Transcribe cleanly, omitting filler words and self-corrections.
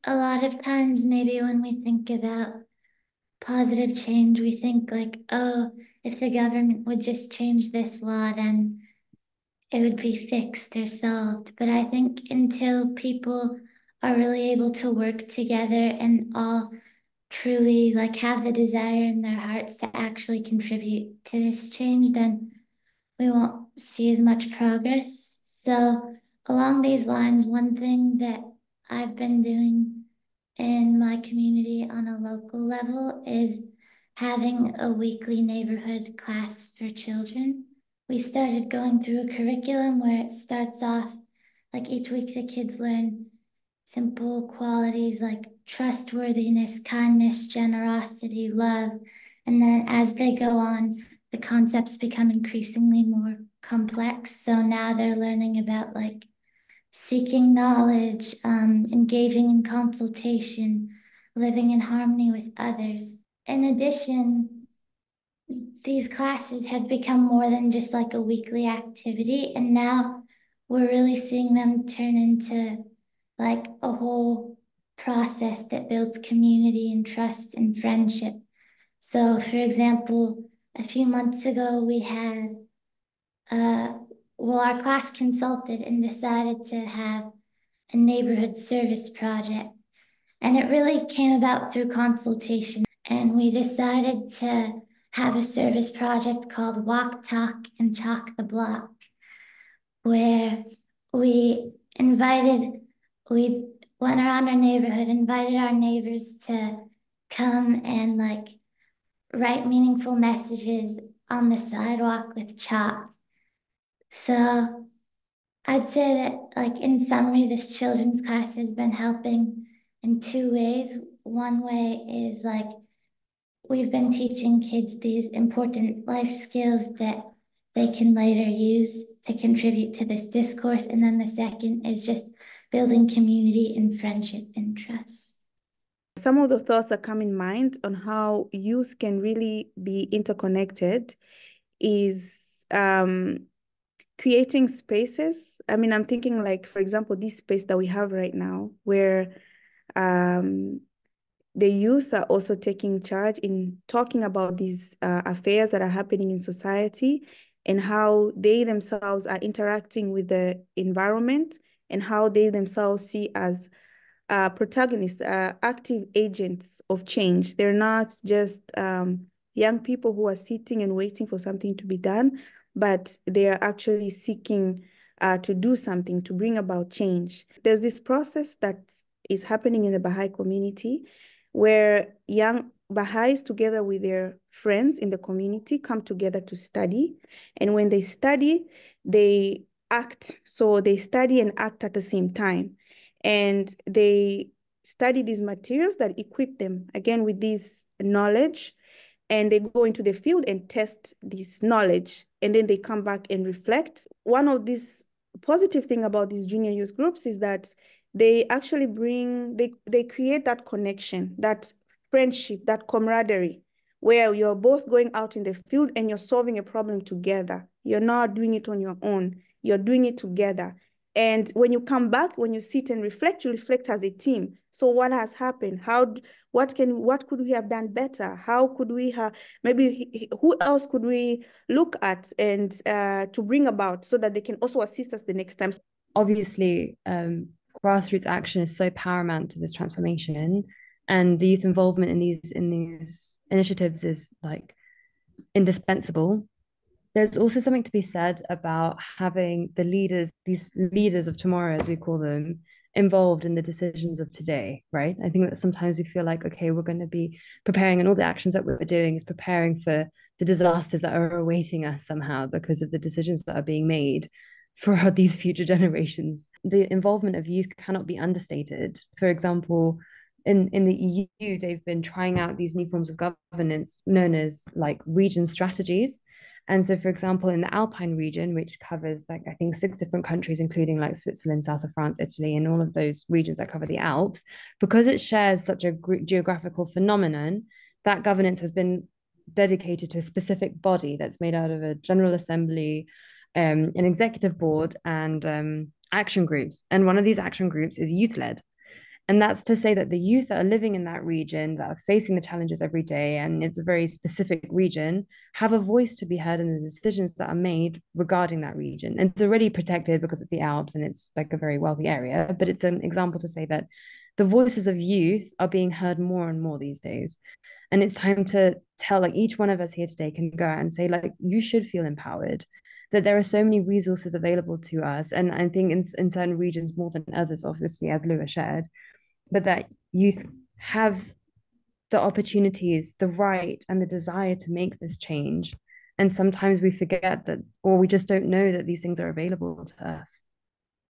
a lot of times, maybe when we think about positive change, we think like, oh, if the government would just change this law, then it would be fixed or solved. But I think until people are really able to work together and all truly like have the desire in their hearts to actually contribute to this change, then we won't see as much progress. So along these lines, one thing that I've been doing in my community on a local level is having a weekly neighborhood class for children. We started going through a curriculum where it starts off like each week the kids learn simple qualities like trustworthiness, kindness, generosity, love. And then as they go on, the concepts become increasingly more complex. So now they're learning about like seeking knowledge, engaging in consultation, living in harmony with others. In addition, these classes have become more than just like a weekly activity, and now we're really seeing them turn into like a whole process that builds community and trust and friendship. So, for example, a few months ago, we had, uh, well, our class consulted and decided to have a neighborhood service project. And it really came about through consultation. And we decided to have a service project called Walk, Talk, and Chalk the Block, where we invited, we went around our neighborhood, invited our neighbors to come and like write meaningful messages on the sidewalk with chalk. So I'd say that, like, in summary, this children's class has been helping in two ways. One way is like we've been teaching kids these important life skills that they can later use to contribute to this discourse. And then the second is just building community and friendship and trust. Some of the thoughts that come in mind on how youth can really be interconnected is creating spaces. I mean, I'm thinking like, for example, this space that we have right now, where the youth are also taking charge in talking about these affairs that are happening in society and how they themselves are interacting with the environment and how they themselves see as protagonists, active agents of change. They're not just young people who are sitting and waiting for something to be done, but they are actually seeking to do something, to bring about change. There's this process that is happening in the Baha'i community where young Baha'is together with their friends in the community come together to study. And when they study, they act. So they study and act at the same time. And they study these materials that equip them, again, with this knowledge. And they go into the field and test this knowledge. And then they come back and reflect. One of these positive thing about these junior youth groups is that they actually they create that connection, that friendship, that camaraderie, where you're both going out in the field and you're solving a problem together. You're not doing it on your own. You're doing it together. And when you come back, when you sit and reflect, you reflect as a team. So what has happened? What could we have done better? How could we have, maybe who else could we look at and to bring about so that they can also assist us the next time? Obviously, grassroots action is so paramount to this transformation, and the youth involvement in these initiatives is like indispensable. There's also something to be said about having these leaders of tomorrow, as we call them, involved in the decisions of today, right? I think that sometimes we feel like, okay, we're going to be preparing, and all the actions that we're doing is preparing for the disasters that are awaiting us somehow because of the decisions that are being made for these future generations. The involvement of youth cannot be understated. For example, in the EU, they've been trying out these new forms of governance known as like region strategies. And so, for example, in the Alpine region, which covers like I think 6 different countries, including like Switzerland, south of France, Italy, and all of those regions that cover the Alps, because it shares such a geographical phenomenon, that governance has been dedicated to a specific body that's made out of a General Assembly, an executive board, and action groups. And one of these action groups is youth led. And that's to say that the youth that are living in that region, that are facing the challenges every day, and it's a very specific region, have a voice to be heard in the decisions that are made regarding that region. And it's already protected because it's the Alps and it's like a very wealthy area. But it's an example to say that the voices of youth are being heard more and more these days. And it's time to tell, like, each one of us here today can go out and say, like, you should feel empowered, that there are so many resources available to us. And I think in certain regions more than others, obviously, as Lua shared, but that youth have the opportunities, the right, and the desire to make this change. And sometimes we forget that, or we just don't know that these things are available to us.